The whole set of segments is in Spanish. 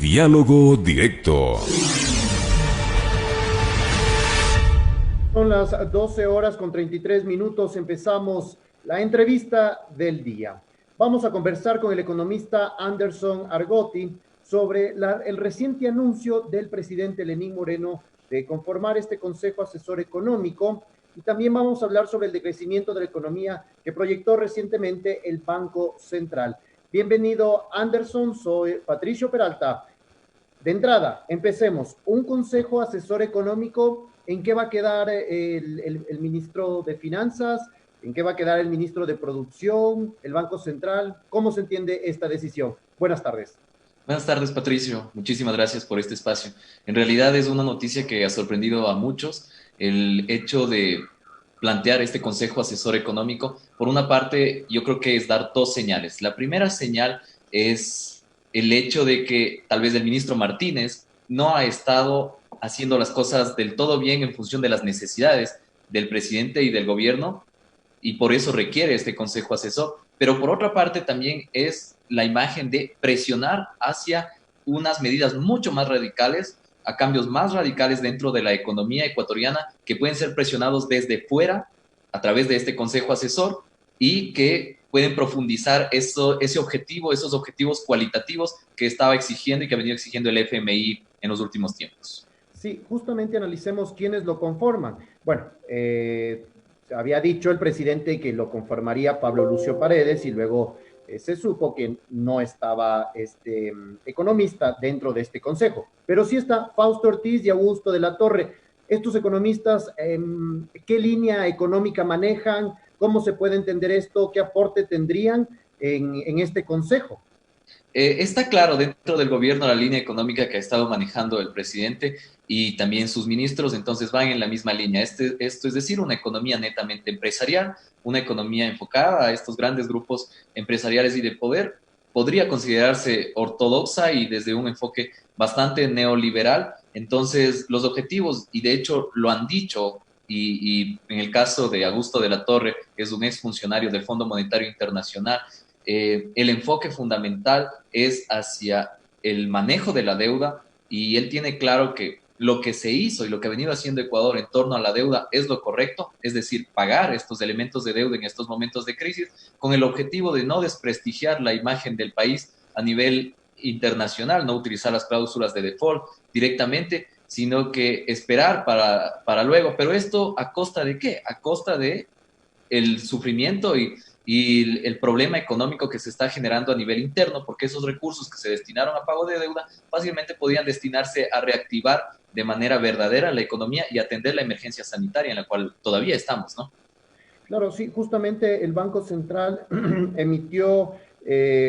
Diálogo Directo. Son las 12 horas con 33 minutos. Empezamos la entrevista del día. Vamos a conversar con el economista Anderson Argotti sobre el reciente anuncio del presidente Lenín Moreno de conformar este Consejo Asesor Económico, y también vamos a hablar sobre el decrecimiento de la economía que proyectó recientemente el Banco Central. Bienvenido, Anderson. Soy Patricio Peralta. De entrada, empecemos. Un consejo asesor económico, ¿en qué va a quedar el ministro de Finanzas? ¿En qué va a quedar el ministro de Producción? ¿El Banco Central? ¿Cómo se entiende esta decisión? Buenas tardes. Buenas tardes, Patricio. Muchísimas gracias por este espacio. En realidad es una noticia que ha sorprendido a muchos el hecho de plantear este Consejo Asesor Económico. Por una parte, yo creo que es dar dos señales. La primera señal es el hecho de que tal vez el ministro Martínez no ha estado haciendo las cosas del todo bien en función de las necesidades del presidente y del gobierno, y por eso requiere este consejo asesor. Pero por otra parte también es la imagen de presionar hacia unas medidas mucho más radicales, a cambios más radicales dentro de la economía ecuatoriana, que pueden ser presionados desde fuera a través de este consejo asesor y que pueden profundizar ese objetivo, esos objetivos cualitativos que estaba exigiendo y que ha venido exigiendo el FMI en los últimos tiempos. Sí, justamente analicemos quiénes lo conforman. Bueno, había dicho el presidente que lo conformaría Pablo Lucio Paredes, y luego se supo que no estaba este economista dentro de este consejo, pero sí está Fausto Ortiz y Augusto de la Torre. Estos economistas, ¿qué línea económica manejan? ¿Cómo se puede entender esto? ¿Qué aporte tendrían en este consejo? Está claro dentro del gobierno la línea económica que ha estado manejando el presidente y también sus ministros, entonces van en la misma línea. Esto es decir, una economía netamente empresarial, una economía enfocada a estos grandes grupos empresariales y de poder. Podría considerarse ortodoxa y desde un enfoque bastante neoliberal. Entonces, los objetivos, y de hecho lo han dicho, y en el caso de Augusto de la Torre, que es un exfuncionario del Fondo Monetario Internacional, el enfoque fundamental es hacia el manejo de la deuda, y él tiene claro que lo que se hizo y lo que ha venido haciendo Ecuador en torno a la deuda es lo correcto, es decir, pagar estos elementos de deuda en estos momentos de crisis con el objetivo de no desprestigiar la imagen del país a nivel internacional, no utilizar las cláusulas de default directamente, sino que esperar para luego. Pero esto ¿a costa de qué? A costa de el sufrimiento y el problema económico que se está generando a nivel interno, porque esos recursos que se destinaron a pago de deuda fácilmente podían destinarse a reactivar de manera verdadera la economía y atender la emergencia sanitaria en la cual todavía estamos, ¿no? Claro, sí, justamente el Banco Central emitió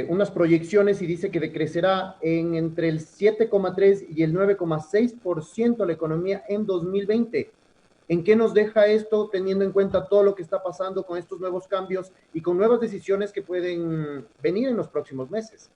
unas proyecciones y dice que decrecerá en entre el 7,3 y el 9,6% la economía en 2020. ¿En qué nos deja esto teniendo en cuenta todo lo que está pasando con estos nuevos cambios y con nuevas decisiones que pueden venir en los próximos meses?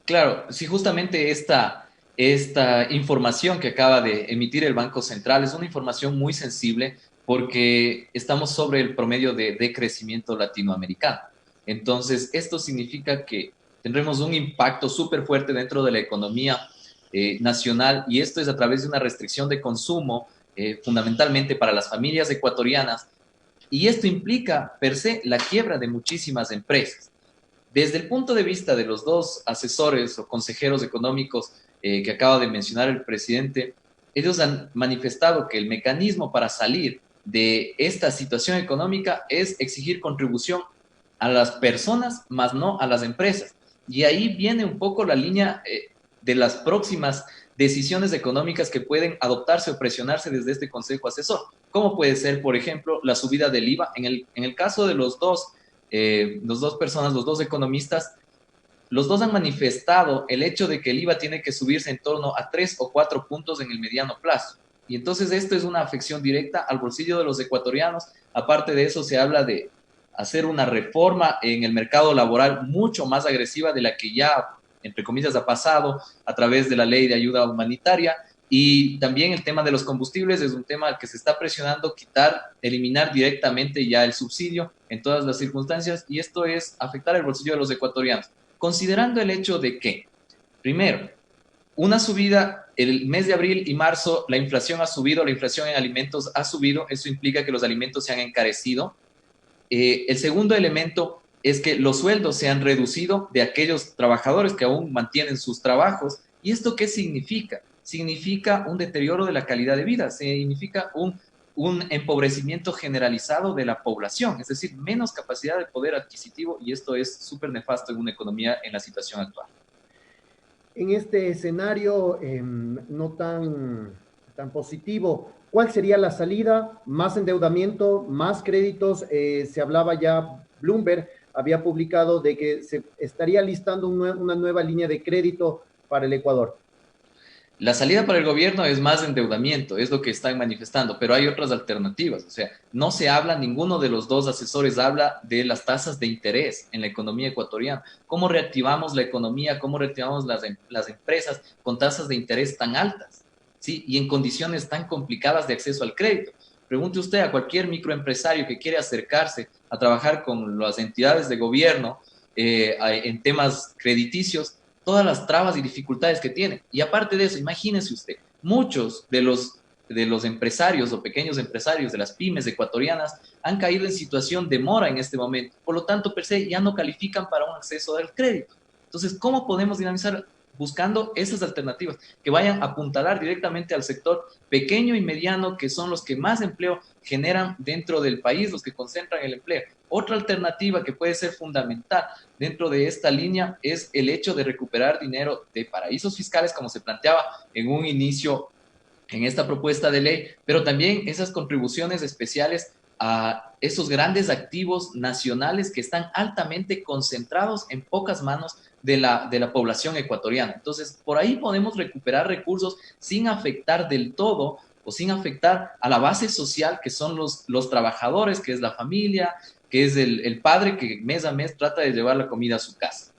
Claro, sí, justamente esta información que acaba de emitir el Banco Central es una información muy sensible porque estamos sobre el promedio de crecimiento latinoamericano. Entonces, esto significa que tendremos un impacto súper fuerte dentro de la economía nacional, y esto es a través de una restricción de consumo fundamentalmente para las familias ecuatorianas, y esto implica per se la quiebra de muchísimas empresas. Desde el punto de vista de los dos asesores o consejeros económicos que acaba de mencionar el presidente, ellos han manifestado que el mecanismo para salir de esta situación económica es exigir contribución a las personas, más no a las empresas. Y ahí viene un poco la línea de las próximas decisiones económicas que pueden adoptarse o presionarse desde este Consejo Asesor. ¿Cómo puede ser, por ejemplo, la subida del IVA? En el caso de los dos personas, los dos economistas, los dos han manifestado el hecho de que el IVA tiene que subirse en torno a 3 o 4 puntos en el mediano plazo. Y entonces esto es una afección directa al bolsillo de los ecuatorianos. Aparte de eso, se habla de hacer una reforma en el mercado laboral mucho más agresiva de la que ya, entre comillas, ha pasado a través de la ley de ayuda humanitaria. Y también el tema de los combustibles es un tema al que se está presionando quitar, eliminar directamente ya el subsidio en todas las circunstancias, y esto es afectar el bolsillo de los ecuatorianos, considerando el hecho de que, primero, una subida, el mes de abril y marzo, la inflación ha subido, la inflación en alimentos ha subido, eso implica que los alimentos se han encarecido. El segundo elemento es que los sueldos se han reducido de aquellos trabajadores que aún mantienen sus trabajos. ¿Y esto qué significa? Significa un deterioro de la calidad de vida, significa un empobrecimiento generalizado de la población, es decir, menos capacidad de poder adquisitivo, y esto es súper nefasto en una economía en la situación actual. En este escenario no tan positivo, ¿cuál sería la salida? ¿Más endeudamiento, más créditos? Se hablaba ya, Bloomberg había publicado de que se estaría listando una nueva línea de crédito para el Ecuador. La salida para el gobierno es más endeudamiento, es lo que están manifestando, pero hay otras alternativas. O sea, no se habla, ninguno de los dos asesores habla de las tasas de interés en la economía ecuatoriana. ¿Cómo reactivamos la economía? ¿Cómo reactivamos las empresas con tasas de interés tan altas? ¿Sí? Y en condiciones tan complicadas de acceso al crédito. Pregunte usted a cualquier microempresario que quiere acercarse a trabajar con las entidades de gobierno en temas crediticios, todas las trabas y dificultades que tiene. Y aparte de eso, imagínese usted, muchos de los empresarios o pequeños empresarios de las pymes ecuatorianas han caído en situación de mora en este momento. Por lo tanto, per se ya no califican para un acceso al crédito. Entonces, ¿cómo podemos dinamizar? Buscando esas alternativas que vayan a apuntalar directamente al sector pequeño y mediano, que son los que más empleo generan dentro del país, los que concentran el empleo. Otra alternativa que puede ser fundamental dentro de esta línea es el hecho de recuperar dinero de paraísos fiscales, como se planteaba en un inicio en esta propuesta de ley, pero también esas contribuciones especiales a esos grandes activos nacionales que están altamente concentrados en pocas manos de la población ecuatoriana. Entonces, por ahí podemos recuperar recursos sin afectar del todo o sin afectar a la base social que son los trabajadores, que es la familia, que es el padre que mes a mes trata de llevar la comida a su casa.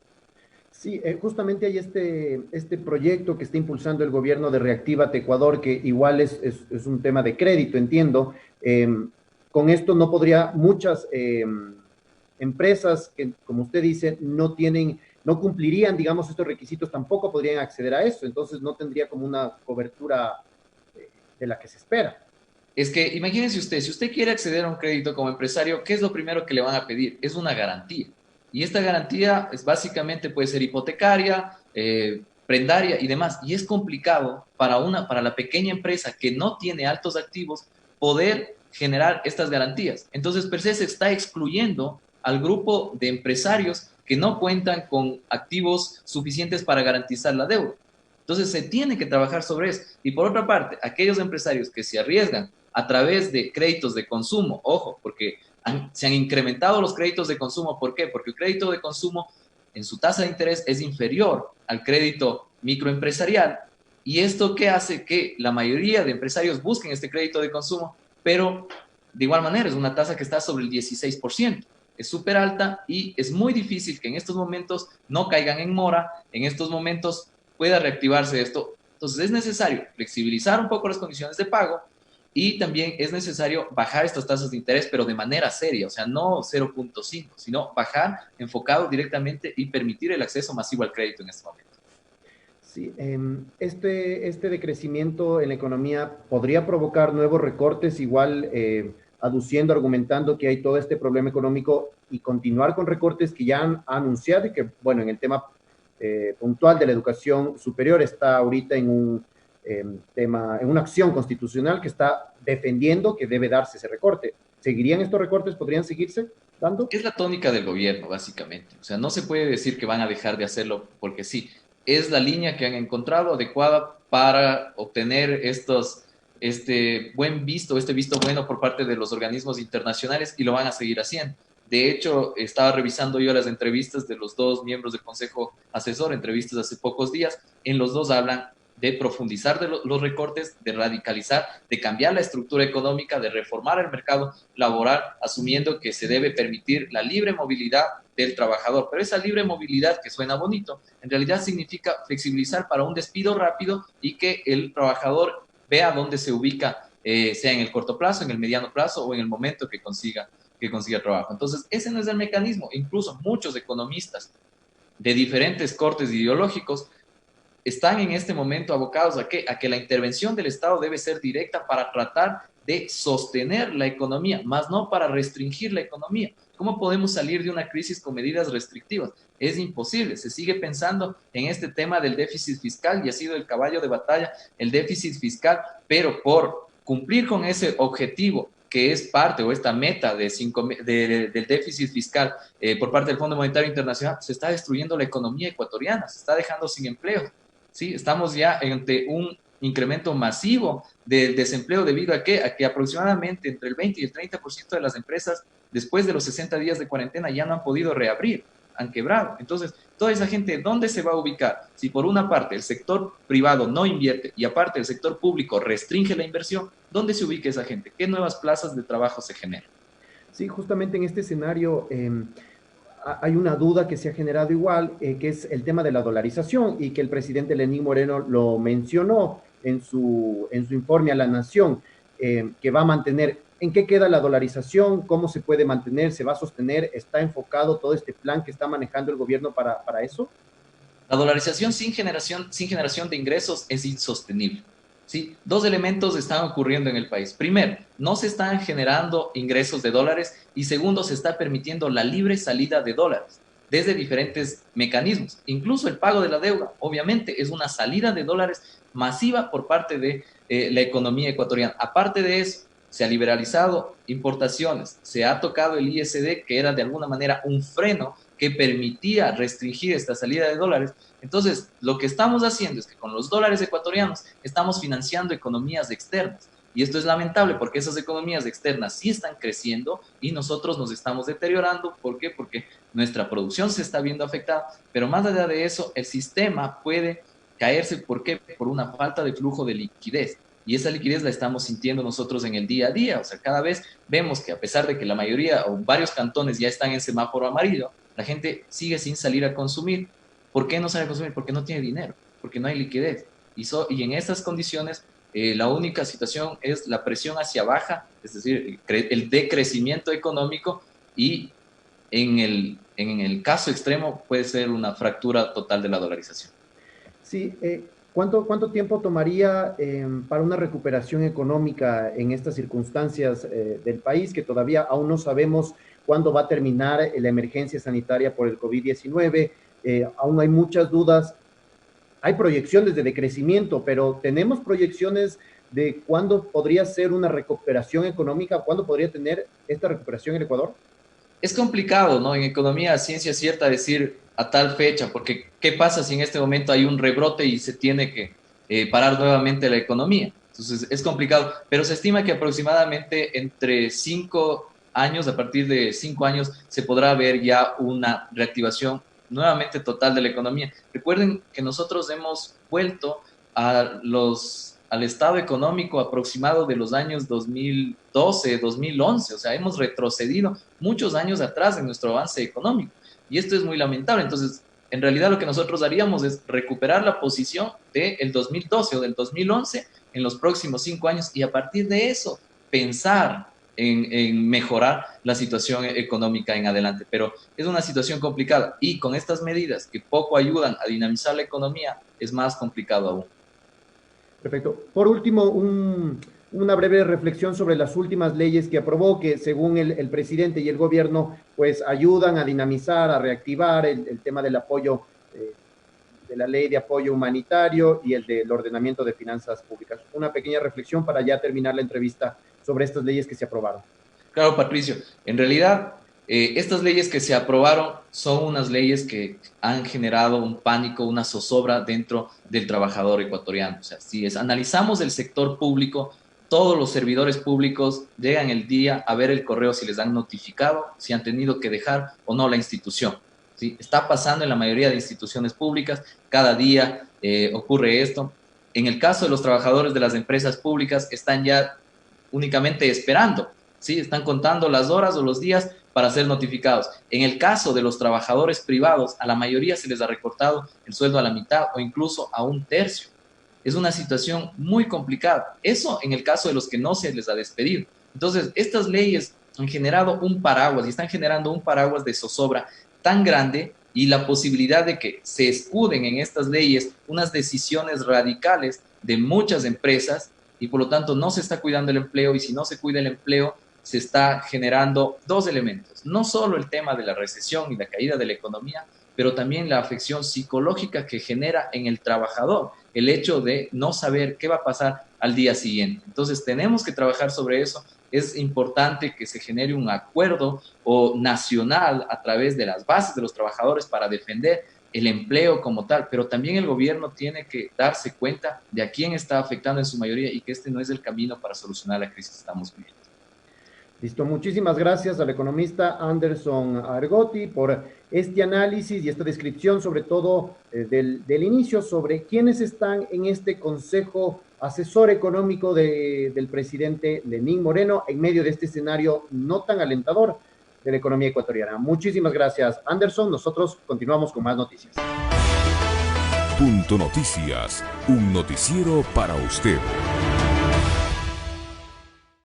Sí, justamente hay este proyecto que está impulsando el gobierno de Reactívate Ecuador, que igual es un tema de crédito, entiendo. Con esto no podría muchas empresas que, como usted dice, no cumplirían, digamos, estos requisitos, tampoco podrían acceder a eso, entonces no tendría como una cobertura de la que se espera. Es que imagínense usted, si usted quiere acceder a un crédito como empresario, ¿qué es lo primero que le van a pedir? Es una garantía. Y esta garantía es básicamente puede ser hipotecaria, prendaria y demás. Y es complicado para la pequeña empresa que no tiene altos activos poder generar estas garantías. Entonces, per se está excluyendo al grupo de empresarios que no cuentan con activos suficientes para garantizar la deuda. Entonces, se tiene que trabajar sobre eso. Y por otra parte, aquellos empresarios que se arriesgan a través de créditos de consumo, ojo, porque se han incrementado los créditos de consumo. ¿Por qué? Porque el crédito de consumo en su tasa de interés es inferior al crédito microempresarial. ¿Y esto qué hace? Que la mayoría de empresarios busquen este crédito de consumo, pero de igual manera es una tasa que está sobre el 16%. Es súper alta y es muy difícil que en estos momentos no caigan en mora, en estos momentos pueda reactivarse esto. Entonces es necesario flexibilizar un poco las condiciones de pago y también es necesario bajar estas tasas de interés, pero de manera seria, o sea, no 0.5, sino bajar enfocado directamente y permitir el acceso masivo al crédito en este momento. Sí, este decrecimiento en la economía podría provocar nuevos recortes, igual aduciendo, argumentando que hay todo este problema económico y continuar con recortes que ya han anunciado y que, bueno, en el tema puntual de la educación superior está ahorita en un tema, en una acción constitucional que está defendiendo que debe darse ese recorte. ¿Seguirían estos recortes? ¿Podrían seguirse dando? Es la tónica del gobierno, básicamente. O sea, no se puede decir que van a dejar de hacerlo porque sí. Es la línea que han encontrado adecuada para obtener este visto bueno por parte de los organismos internacionales y lo van a seguir haciendo. De hecho, estaba revisando yo las entrevistas de los dos miembros del Consejo Asesor, entrevistas hace pocos días, en los dos hablan de profundizar de los recortes, de radicalizar, de cambiar la estructura económica, de reformar el mercado laboral, asumiendo que se debe permitir la libre movilidad del trabajador. Pero esa libre movilidad que suena bonito, en realidad significa flexibilizar para un despido rápido y que el trabajador vea dónde se ubica, sea en el corto plazo, en el mediano plazo o en el momento que consiga trabajo. Entonces, ese no es el mecanismo. Incluso muchos economistas de diferentes cortes ideológicos están en este momento abocados ¿a qué? A que la intervención del Estado debe ser directa para tratar de sostener la economía, más no para restringir la economía. ¿Cómo podemos salir de una crisis con medidas restrictivas? Es imposible. Se sigue pensando en este tema del déficit fiscal y ha sido el caballo de batalla el déficit fiscal, pero por cumplir con ese objetivo que es parte o esta meta del déficit fiscal por parte del Fondo Monetario Internacional, se está destruyendo la economía ecuatoriana, se está dejando sin empleo. ¿Sí? Estamos ya ante un incremento masivo del desempleo debido a que aproximadamente entre el 20 y el 30% de las empresas después de los 60 días de cuarentena ya no han podido reabrir, han quebrado. Entonces, toda esa gente, ¿dónde se va a ubicar? Si por una parte el sector privado no invierte y aparte el sector público restringe la inversión, ¿dónde se ubica esa gente? ¿Qué nuevas plazas de trabajo se generan? Sí, justamente en este escenario hay una duda que se ha generado igual, que es el tema de la dolarización y que el presidente Lenín Moreno lo mencionó en su informe a la Nación, que va a mantener. ¿En qué queda la dolarización? ¿Cómo se puede mantener? ¿Se va a sostener? ¿Está enfocado todo este plan que está manejando el gobierno para eso? La dolarización sin generación de ingresos es insostenible. ¿Sí? Dos elementos están ocurriendo en el país. Primero, no se están generando ingresos de dólares y segundo, se está permitiendo la libre salida de dólares desde diferentes mecanismos. Incluso el pago de la deuda, obviamente, es una salida de dólares masiva por parte de la economía ecuatoriana. Aparte de eso, se ha liberalizado importaciones, se ha tocado el ISD, que era de alguna manera un freno que permitía restringir esta salida de dólares. Entonces, lo que estamos haciendo es que con los dólares ecuatorianos estamos financiando economías externas. Y esto es lamentable porque esas economías externas sí están creciendo y nosotros nos estamos deteriorando. ¿Por qué? Porque nuestra producción se está viendo afectada. Pero más allá de eso, el sistema puede caerse. ¿Por qué? Por una falta de flujo de liquidez. Y esa liquidez la estamos sintiendo nosotros en el día a día. O sea, cada vez vemos que a pesar de que la mayoría o varios cantones ya están en semáforo amarillo, la gente sigue sin salir a consumir. ¿Por qué no sale a consumir? Porque no tiene dinero, porque no hay liquidez. Y en estas condiciones, la única situación es la presión hacia baja, es decir, el decrecimiento económico y en el caso extremo puede ser una fractura total de la dolarización. Sí, ¿cuánto tiempo tomaría para una recuperación económica en estas circunstancias del país que todavía aún no sabemos cuándo va a terminar la emergencia sanitaria por el COVID-19? Aún hay muchas dudas. Hay proyecciones de decrecimiento, pero tenemos proyecciones de cuándo podría ser una recuperación económica, cuándo podría tener esta recuperación el Ecuador. Es complicado, ¿no? En economía, ciencia cierta, decir a tal fecha, porque ¿qué pasa si en este momento hay un rebrote y se tiene que parar nuevamente la economía? Entonces, es complicado, pero se estima que aproximadamente entre 5 años, a partir de 5 años, se podrá ver ya una reactivación nuevamente total de la economía. Recuerden que nosotros hemos vuelto al estado económico aproximado de los años 2012, 2011, o sea, hemos retrocedido muchos años atrás en nuestro avance económico y esto es muy lamentable. Entonces, en realidad lo que nosotros haríamos es recuperar la posición del 2012 o del 2011 en los próximos 5 años y a partir de eso pensar en mejorar la situación económica en adelante. Pero es una situación complicada y con estas medidas que poco ayudan a dinamizar la economía es más complicado aún. Perfecto. Por último, una breve reflexión sobre las últimas leyes que aprobó, que según el presidente y el gobierno, pues ayudan a dinamizar, a reactivar el tema del apoyo, de la ley de apoyo humanitario y el del ordenamiento de finanzas públicas. Una pequeña reflexión para ya terminar la entrevista sobre estas leyes que se aprobaron. Claro, Patricio, en realidad estas leyes que se aprobaron son unas leyes que han generado un pánico, una zozobra dentro del trabajador ecuatoriano. O sea, si analizamos el sector público, todos los servidores públicos llegan el día a ver el correo si les han notificado, si han tenido que dejar o no la institución. ¿Sí? Está pasando en la mayoría de instituciones públicas, cada día ocurre esto. En el caso de los trabajadores de las empresas públicas, están ya únicamente esperando, ¿sí? Están contando las horas o los días para ser notificados. En el caso de los trabajadores privados, a la mayoría se les ha recortado el sueldo a la mitad o incluso a un tercio. Es una situación muy complicada. Eso en el caso de los que no se les ha despedido. Entonces, estas leyes han generado un paraguas y están generando un paraguas de zozobra tan grande y la posibilidad de que se escuden en estas leyes unas decisiones radicales de muchas empresas y por lo tanto no se está cuidando el empleo, y si no se cuida el empleo se está generando dos elementos, no solo el tema de la recesión y la caída de la economía, pero también la afección psicológica que genera en el trabajador, el hecho de no saber qué va a pasar al día siguiente. Entonces tenemos que trabajar sobre eso. Es importante que se genere un acuerdo nacional a través de las bases de los trabajadores para defender el empleo como tal, pero también el gobierno tiene que darse cuenta de a quién está afectando en su mayoría y que este no es el camino para solucionar la crisis que estamos viviendo. Listo, muchísimas gracias al economista Anderson Argotti por este análisis y esta descripción, sobre todo del inicio, sobre quiénes están en este consejo asesor económico del presidente Lenín Moreno en medio de este escenario no tan alentador de la economía ecuatoriana. Muchísimas gracias, Anderson. Nosotros continuamos con más noticias. Punto Noticias, un noticiero para usted.